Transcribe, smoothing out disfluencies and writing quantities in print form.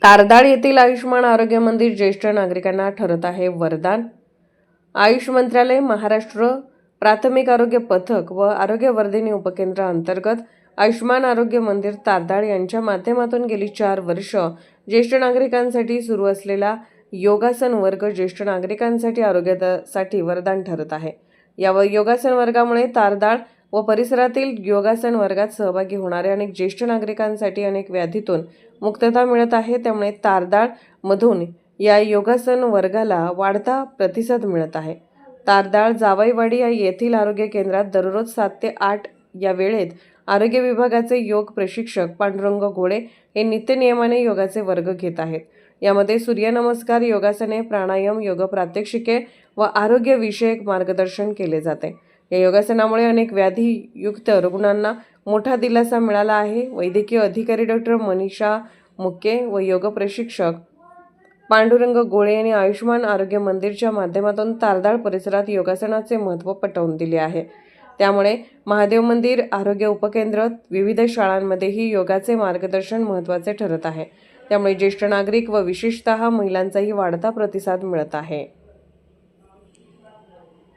तारदाळ येथील आयुष्मान आरोग्य मंदिर ज्येष्ठ नागरिकांना ठरत आहे वरदान। आयुष मंत्रालय, महाराष्ट्र प्राथमिक आरोग्य पथक व आरोग्य वर्धिनी उपकेंद्र अंतर्गत आयुष्मान आरोग्य मंदिर तारदाळ यांच्या माध्यमातून गेली 4 वर्ष ज्येष्ठ नागरिकांसाठी सुरू असलेला योगासन वर्ग ज्येष्ठ नागरिकांसाठी आरोग्यासाठी वरदान ठरत आहे। या योगासन वर्गामुळे तारदाळ व परिसरातील योगासन वर्गात सहभागी होणाऱ्या अनेक ज्येष्ठ नागरिकांसाठी अनेक व्याधीतून मुक्तता मिळत आहे। त्यामुळे तारदाळ मधून या योगासन वर्गाला वाढता प्रतिसाद मिळत आहे। तारदाळ जावईवाडी येथील आरोग्य केंद्रात दररोज 7 ते 8 या वेळेत आरोग्य विभागाचे योग प्रशिक्षक पांडुरंग घोडे हे नित्यनियमाने योगाचे वर्ग घेत आहेत। यामध्ये सूर्यनमस्कार, योगासने, प्राणायाम, योग प्रात्यक्षिके व आरोग्य विषयक मार्गदर्शन केले जाते। या योगासनामुळे अनेक व्याधीयुक्त रुग्णांना मोठा दिलासा मिळाला आहे। वैद्यकीय अधिकारी डॉक्टर मनीषा मुक्के व योग प्रशिक्षक पांडुरंग गोळे यांनी आयुष्मान आरोग्य मंदिरच्या माध्यमातून तारदाळ परिसरात योगासनाचे महत्त्व पटवून दिले आहे। त्यामुळे महादेव मंदिर, आरोग्य उपकेंद्र, विविध शाळांमध्येही योगाचे मार्गदर्शन महत्त्वाचे ठरत आहे। त्यामुळे ज्येष्ठ नागरिक व विशेषतः महिलांचाही वाढता प्रतिसाद मिळत आहे।